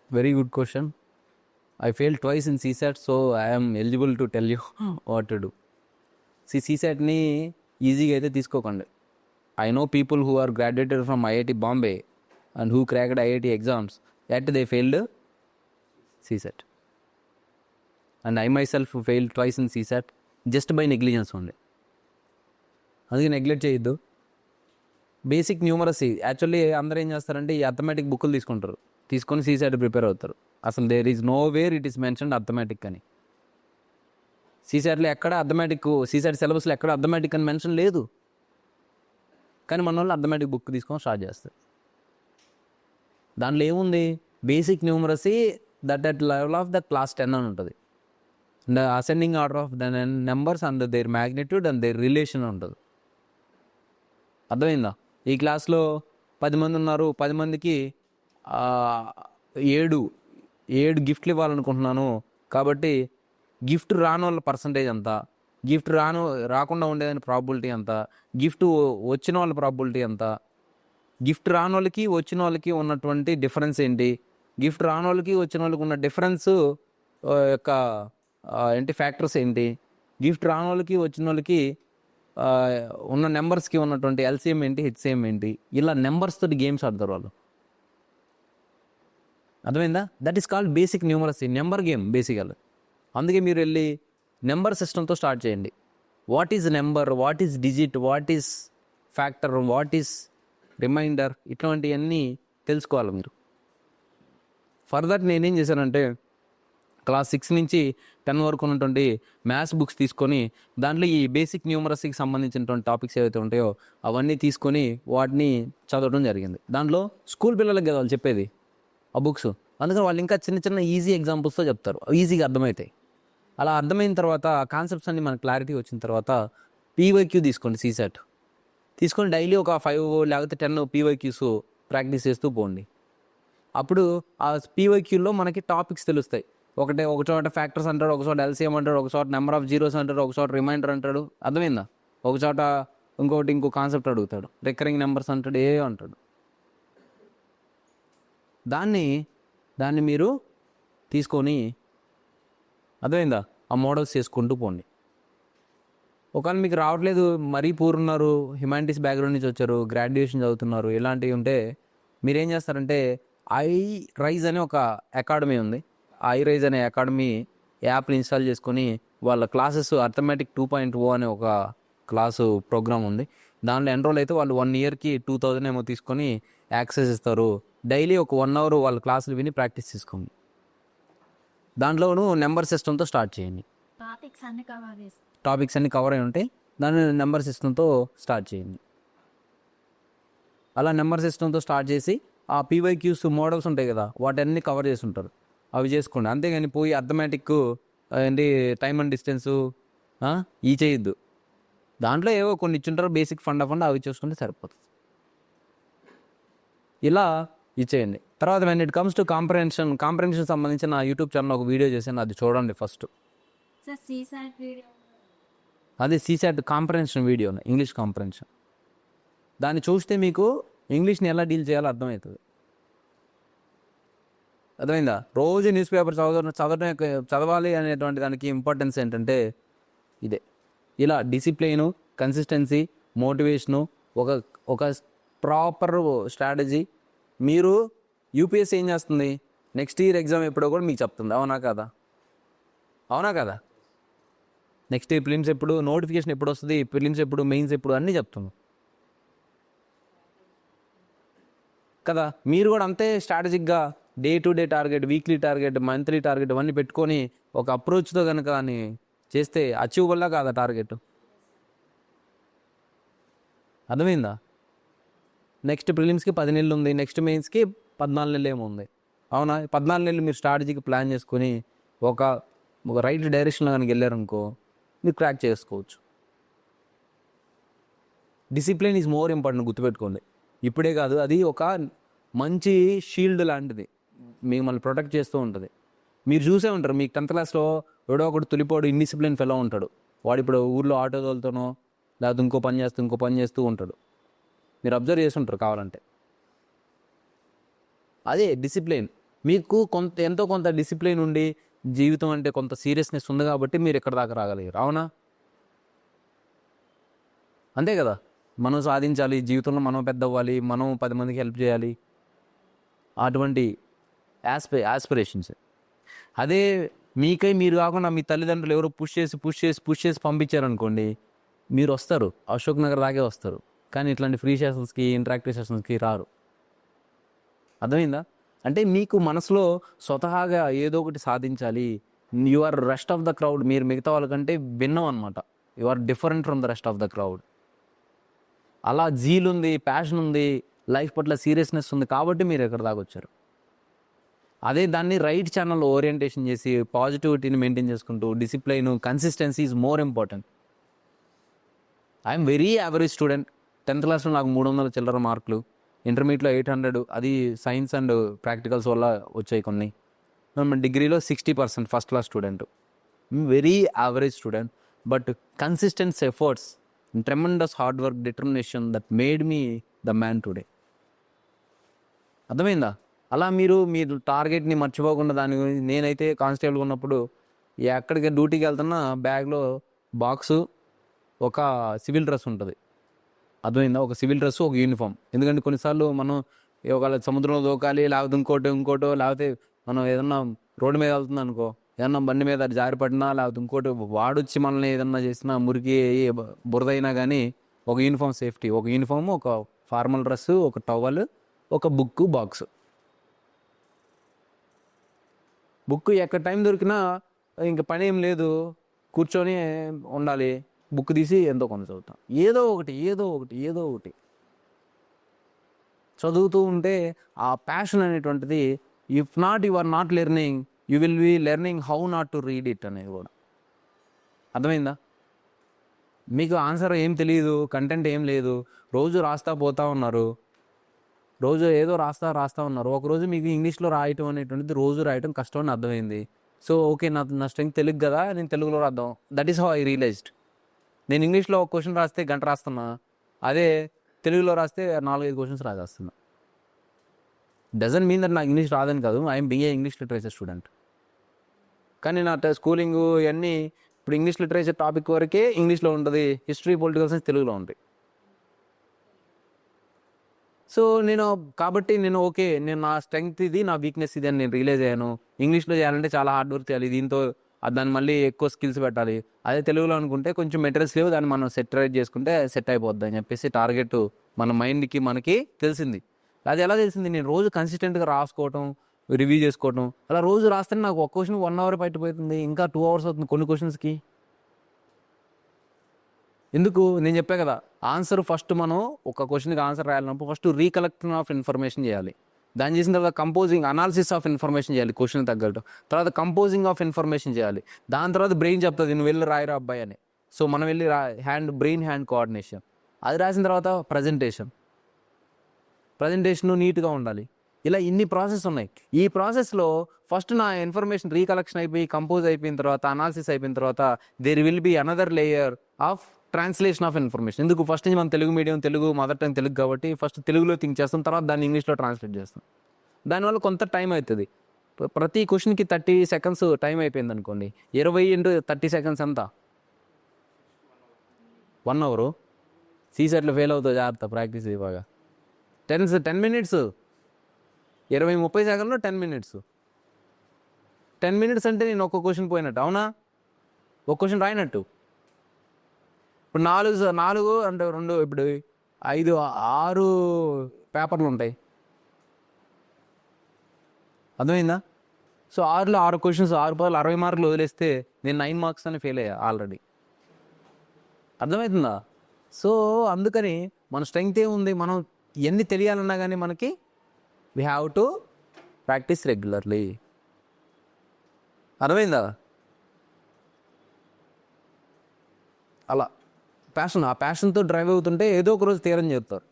Very good question. I failed twice in CSAT, so I am eligible to tell you what to do. See, CSATని ఈజీగా అయితే తీసుకోకండి. I know people who are graduated from IIT Bombay and who cracked IIT exams, yet they failed CSAT. And I myself failed twice in CSAT just by negligence only. అందుకే neglect చేయొద్దు. Basic numeracy actually అందరూ ఏం చేస్తారంటే ఈ arithmetic బుక్లు తీసుకొని CSAT prepare అవుతారు. అసలు there is no where it is mentioned arithmetic అని. CSATలో ఎక్కడ అథమెటిక్, CSAT సిలబస్లో ఎక్కడ అథమెటిక్ అని మెన్షన్ లేదు. కానీ మన వాళ్ళు అథమెటిక్ బుక్ తీసుకొని స్టార్ట్ చేస్తారు. దాంట్లో ఏముంది, basic numeracy that at level of the class 10 అని ఉంటుంది. The ascending order of the numbers and their magnitude and their relation ఉంటుంది. అర్థమైందా? ఈ క్లాస్లో 10 మంది ఉన్నారు, 10 మందికి 7 గిఫ్ట్లు ఇవ్వాలనుకుంటున్నాను. కాబట్టి గిఫ్ట్ రాని వాళ్ళ పర్సంటేజ్ ఎంత, గిఫ్ట్ రాకుండా ఉండేదాని ప్రాబిలిటీ ఎంత, గిఫ్ట్ వచ్చిన వాళ్ళ ప్రాబిలిటీ ఎంత, గిఫ్ట్ రాని వాళ్ళకి వచ్చిన వాళ్ళకి ఉన్నటువంటి డిఫరెన్స్ ఏంటి, గిఫ్ట్ రాని వాళ్ళకి వచ్చిన వాళ్ళకి ఉన్న డిఫరెన్స్ యొక్క ఏంటి ఫ్యాక్టర్స్ ఏంటి, గిఫ్ట్ రాని వాళ్ళకి వచ్చిన వాళ్ళకి ఉన్న నెంబర్స్కి ఉన్నటువంటి LCM ఏంటి, HCM ఏంటి, ఇలా నెంబర్స్ తోటి గేమ్స్ ఆడతారు వాళ్ళు. అర్థమైందా? That is called basic numeracy, number game basically. అందుకే మీరు వెళ్ళి నెంబర్ సిస్టమ్తో స్టార్ట్ చేయండి. What is number, what is digit, what is factor, what is remainder, ఇట్లాంటివన్నీ తెలుసుకోవాలి మీరు. ఫర్దర్ నేనేం చేశానంటే క్లాస్ 6 నుంచి 10 వరకు ఉన్నటువంటి మ్యాథ్స్ బుక్స్ తీసుకొని దాంట్లో ఈ బేసిక్ న్యూమరసీకి సంబంధించినటువంటి టాపిక్స్ ఏవైతే ఉంటాయో అవన్నీ తీసుకొని వాటిని చదవడం జరిగింది. దాంట్లో స్కూల్ పిల్లలకి కదా వాళ్ళు చెప్పేది ఆ బుక్స్, అందుకని వాళ్ళు ఇంకా చిన్న చిన్న ఈజీ ఎగ్జాంపుల్స్తో చెప్తారు, ఈజీగా అర్థమవుతాయి. అలా అర్థమైన తర్వాత కాన్సెప్ట్స్ అన్ని మనకు క్లారిటీ వచ్చిన తర్వాత PYQ తీసుకోండి. CSAT తీసుకొని డైలీ ఒక 5 లేకపోతే 10 PYQs ప్రాక్టీస్ చేస్తూ పోండి. అప్పుడు ఆ PYQలో మనకి టాపిక్స్ తెలుస్తాయి. ఒక చోట ఫ్యాక్టర్స్ అంటాడు, ఒక చోట LCM అంటాడు, ఒక చోట నెంబర్ ఆఫ్ జీరోస్ అంటాడు, ఒక చోట రిమైండర్ అంటాడు. అర్థమైందా? ఒక చోట ఇంకో కాన్సెప్ట్ అడుగుతాడు, రికరింగ్ నెంబర్స్ అంటాడు, అంటాడు. దాన్ని మీరు తీసుకొని అర్థమైందా ఆ మోడల్స్ చేసుకుంటూ పోండి. ఒకవేళ మీకు రావట్లేదు, మరీ పూర్ ఉన్నారు, హ్యుమానిటీస్ బ్యాక్గ్రౌండ్ నుంచి వచ్చారు, గ్రాడ్యుయేషన్ చదువుతున్నారు, ఇలాంటివి ఉంటే మీరేం చేస్తారంటే iRise అనే ఒక అకాడమీ ఉంది. iRise అనే అకాడమీ యాప్ని ఇన్స్టాల్ చేసుకొని వాళ్ళ క్లాసెస్ అర్థమెటిక్ 2.0 అనే ఒక క్లాసు ప్రోగ్రామ్ ఉంది. దాంట్లో ఎన్రోల్ అయితే వాళ్ళు 1 ఇయర్కి 2000 ఏమో తీసుకొని యాక్సెస్ ఇస్తారు. డైలీ ఒక 1 అవర్ వాళ్ళ క్లాసులు విని ప్రాక్టీస్ చేసుకోండి. దాంట్లోనూ నెంబర్ సిస్టమ్తో స్టార్ట్ చేయండి. టాపిక్స్ అన్ని కవర్ అయి ఉంటాయి, దాన్ని నెంబర్ సిస్టమ్తో స్టార్ట్ చేయండి. అలా నెంబర్ సిస్టమ్తో స్టార్ట్ చేసి ఆ PYQs మోడల్స్ ఉంటాయి కదా వాటన్ని కవర్ చేసి ఉంటారు, అవి చేసుకోండి. అంతేగాని పోయి అర్థమెటిక్ ఏంటి టైమ్ అండ్ డిస్టెన్సు చేయొద్దు. దాంట్లో ఏవో కొన్ని ఇచ్చుంటారు బేసిక్ ఫండ్ అవి చూసుకుంటే సరిపోతుంది. ఇలా ఇచ్చేయండి. తర్వాత when it comes to comprehension సంబంధించిన నా యూట్యూబ్ ఛానల్ ఒక వీడియో చేశాను, అది చూడండి ఫస్ట్. అది CSAT comprehension video, English comprehension. దాన్ని చూస్తే మీకు ఇంగ్లీష్ని ఎలా డీల్ చేయాలో అర్థమవుతుంది. అర్థమైందా? రోజు న్యూస్ పేపర్ చదవాలి అనేటువంటి దానికి ఇంపార్టెన్స్ ఏంటంటే ఇదే. ఇలా డిసిప్లైను, కన్సిస్టెన్సీ, మోటివేషను, ఒక ప్రాపర్ స్ట్రాటజీ. మీరు UPSC ఏం చేస్తుంది, నెక్స్ట్ ఇయర్ ఎగ్జామ్ ఎప్పుడో కూడా మీకు చెప్తుంది. అవునా కదా? నెక్స్ట్ ఇయర్ ప్రిలిమ్స్ ఎప్పుడు, నోటిఫికేషన్ ఎప్పుడు వస్తుంది, ప్రిలిమ్స్ ఎప్పుడు, మెయిన్స్ ఎప్పుడు అన్నీ చెప్తుంది కదా. మీరు కూడా అంతే స్ట్రాటజిక్గా day to day target, weekly target, monthly target అవన్నీ పెట్టుకొని ఒక అప్రోచ్తో కనుక అని చేస్తే అచీవబుల్లా కాదా టార్గెట్? అర్థమైందా? నెక్స్ట్ ప్రిలిమ్స్కి 10 నెలలు ఉంది, నెక్స్ట్ మెయిన్స్కి 14 నెలలు ఏమో ఉంది. అవునా? 14 నెలలు మీరు స్ట్రాటజీకి ప్లాన్ చేసుకొని ఒక రైట్ డైరెక్షన్లో కనుక వెళ్ళారనుకో మీరు క్రాక్ చేసుకోవచ్చు. డిసిప్లిన్ ఈజ్ మోర్ ఇంపార్టెంట్, గుర్తుపెట్టుకోండి. ఇప్పుడే కాదు, అది ఒక మంచి షీల్డ్ లాంటిది, మిమ్మల్ని ప్రొటెక్ట్ చేస్తూ ఉంటుంది. మీరు చూసే ఉంటారు, మీకు 10th క్లాస్లో ఎవడో ఒకటి తులిపోడు ఇండిసిప్లిన్ ఫెలో ఉంటాడు. వాడు ఇప్పుడు ఊర్లో ఆటో తోలుతానో లేకపోతే ఇంకో పని చేస్తూ ఉంటాడు. మీరు అబ్జర్వ్ చేసి ఉంటారు కావాలంటే. అదే డిసిప్లిన్. మీకు ఎంతో కొంత డిసిప్లిన్ ఉండి జీవితం అంటే కొంత సీరియస్నెస్ ఉంది కాబట్టి మీరు ఇక్కడ దాకా రాగలిగారు. అవునా? అంతే కదా. మనం సాధించాలి జీవితంలో, మనం పెద్ద అవ్వాలి, మనం 10 మందికి హెల్ప్ చేయాలి, అటువంటి యాస్పిరేషన్స్. అదే మీరు కాకుండా మీ తల్లిదండ్రులు ఎవరో పుష్ చేసి పంపించారనుకోండి, మీరు వస్తారు, అశోక్ నగర్ దాకే వస్తారు, కానీ ఇట్లాంటి ఫ్రీ సెషన్స్కి, ఇంటరాక్టివ్ సెషన్స్కి రారు. అర్థమైందా? అంటే మీకు మనసులో స్వతహాగా ఏదో ఒకటి సాధించాలి, you are rest of the crowd, మీరు మిగతా వాళ్ళకంటే భిన్నం అనమాట, you are different from the rest of the crowd. అలా జీల్ ఉంది, ప్యాషన్ ఉంది, లైఫ్ పట్ల సీరియస్నెస్ ఉంది కాబట్టి మీరు ఎక్కడ దాకా వచ్చారు. అదే దాన్ని రైట్ ఛానల్లో ఓరియంటేషన్ చేసి పాజిటివిటీని మెయింటైన్ చేసుకుంటూ discipline, consistency is more important. I'm very average student. 10th క్లాస్లో నాకు 300 చిల్లర మార్కులు, ఇంటర్మీడియట్లో 800, అది సైన్స్ అండ్ ప్రాక్టికల్స్ వల్ల వచ్చాయి కొన్ని. డిగ్రీలో 60% first class student. Very average student, but consistence efforts, tremendous hard work, determination that made me the man today. అర్థమైందా? అలా మీరు టార్గెట్ని మర్చిపోకుండా దాని గురించి. నేనైతే కానిస్టేబుల్గా ఉన్నప్పుడు ఎక్కడికి డ్యూటీకి వెళ్తున్నా బ్యాగ్లో బాక్సు, ఒక సివిల్ డ్రెస్ ఉంటుంది. అర్థమైందా? ఒక సివిల్ డ్రెస్, ఒక యూనిఫామ్. ఎందుకంటే కొన్నిసార్లు మనం ఒకవేళ సముద్రంలో దూకాలి, లేకపోతే ఇంకోటో, లేకపోతే మనం ఏదన్నా రోడ్డు మీద వెళ్తుంది అనుకో, ఏదన్నా బండి మీద జారిపడినా, లేకపోతే ఇంకోటి వాడొచ్చి మనల్ని ఏదన్నా చేసినా, మురికి బురదైనా కానీ ఒక యూనిఫామ్ సేఫ్టీ. ఒక యూనిఫామ్, ఒక ఫార్మల్ డ్రెస్సు, ఒక టవల్, ఒక బాక్స్. బుక్ ఎక్కడ టైం దొరికినా ఇంక పని ఏం లేదు, కూర్చొని ఉండాలి, బుక్ తీసి ఎంతో కొంత చదువుతాం. ఏదో ఒకటి చదువుతూ ఉంటే ఆ ప్యాషన్ అనేటువంటిది, if not you are not learning, you will be learning how not to read it అనేది కూడా. అర్థమైందా? మీకు ఆన్సర్ ఏం తెలియదు, కంటెంట్ ఏం లేదు, రోజు రాస్తా పోతా ఉన్నారు, రోజు ఏదో రాస్తా ఉన్నారు. ఒకరోజు మీకు ఇంగ్లీష్లో రాయటం అనేటువంటిది, రోజు రాయటం కష్టం అని అర్థమైంది. సో ఓకే, నా స్ట్రెంగ్త్ తెలుగు కదా, నేను తెలుగులో రాద్దాం. That is how I realised. నేను ఇంగ్లీష్లో ఒక క్వశ్చన్ రాస్తే గంట రాస్తున్నా, అదే తెలుగులో రాస్తే 4-5 క్వశ్చన్స్ రాసేస్తున్నా. డజంట్ మీన్ దట్ నాకు ఇంగ్లీష్ రాదని కాదు, I'm BA English literature student. కానీ నా స్కూలింగు ఇవన్నీ ఇప్పుడు ఇంగ్లీష్ లిటరేచర్ టాపిక్ వరకే ఇంగ్లీష్లో ఉంటుంది, హిస్టరీ, పొలిటికల్ సైన్స్ తెలుగులో ఉంటాయి. సో నేను ఓకే, నా స్ట్రెంగ్త్ ఇది, నా వీక్నెస్ ఇది అని నేను రియలైజ్ అయ్యాను. ఇంగ్లీష్లో చేయాలంటే చాలా హార్డ్ వర్క్ చేయాలి, దీంతో దాన్ని మళ్ళీ ఎక్కువ స్కిల్స్ పెట్టాలి. అదే తెలుగులో అనుకుంటే కొంచెం మెటీరియల్స్ లేవు, దాన్ని మనం సెటరైజ్ చేసుకుంటే సెట్ అయిపోద్ది అని చెప్పేసి టార్గెట్ మన మైండ్కి మనకి తెలిసింది. అది ఎలా తెలిసింది? నేను రోజు కన్సిస్టెంట్గా రాసుకోవటం, రివ్యూ చేసుకోవటం. అలా రోజు రాస్తే నాకు ఒక క్వశ్చన్ 1 hour పట్టిపోతుంది, ఇంకా 2 hours అవుతుంది కొన్ని క్వశ్చన్స్కి. ఎందుకు? నేను చెప్పా కదా, ఆన్సర్ ఫస్ట్ మనం ఒక క్వశ్చన్కి ఆన్సర్ రాయాలన్నప్పుడు ఫస్ట్ రీకలెక్షన్ ఆఫ్ ఇన్ఫర్మేషన్ చేయాలి. దాన్ని చేసిన తర్వాత కంపోజింగ్, అనాలిసిస్ ఆఫ్ ఇన్ఫర్మేషన్ చేయాలి క్వశ్చన్ తగ్గట్టు. తర్వాత కంపోజింగ్ ఆఫ్ ఇన్ఫర్మేషన్ చేయాలి. దాని తర్వాత బ్రెయిన్ చెప్తుంది నువ్వు వెళ్ళి రాయరా అబ్బాయి అని. సో మనం వెళ్ళి బ్రెయిన్ హ్యాండ్ కోఆర్డినేషన్. అది రాసిన తర్వాత ప్రజెంటేషన్ నీట్గా ఉండాలి. ఇలా ఇన్ని ప్రాసెస్ ఉన్నాయి. ఈ ప్రాసెస్లో ఫస్ట్ నా ఇన్ఫర్మేషన్ రీకలెక్షన్ అయిపోయి, కంపోజ్ అయిపోయిన తర్వాత, అనాలిసిస్ అయిపోయిన తర్వాత, there will be another layer of translation of information. ఎందుకు? ఫస్ట్ నుంచి మనం Telugu medium, Telugu mother tongue Telugu కాబట్టి ఫస్ట్ తెలుగులో థింక్ చేస్తాం, తర్వాత దాన్ని ఇంగ్లీష్లో ట్రాన్స్లేట్ చేస్తాం. దానివల్ల కొంత టైం అవుతుంది. ప్రతి క్వశ్చన్కి 30 seconds టైం అయిపోయింది అనుకోండి, 20 into 30 seconds ఎంత? 1 hour. సీసెట్లో ఫెయిల్ అవుతావు, జాగ్రత్త, ప్రాక్టీస్ బాగా. 10 minutes, 20-30 seconds 10 minutes. 10 minutes అంటే నేను ఒక్క క్వశ్చన్ పోయినట్టు, అవునా? ఒక క్వశ్చన్ రాయినట్టు. ఇప్పుడు 4 అంటే 2, ఇప్పుడు 5, 6 పేపర్లు ఉంటాయి. అర్థమైందా? సో 6లో 6 క్వశ్చన్స్, 6 పదాలు 60 మార్కులు వదిలేస్తే నేను 9 marks అని ఫెయిల్ అయ్యా ఆల్రెడీ. అర్థమవుతుందా? సో అందుకని మన స్ట్రెంగ్త్ ఏముంది, మనం ఎన్ని తెలియాలన్నా కానీ మనకి we have to practice regularly. అర్థమైందా? అలా ఆ ప్యాషన్తో డ్రైవ్ అవుతుంటే ఏదో ఒక రోజు తీరని చెప్తారు.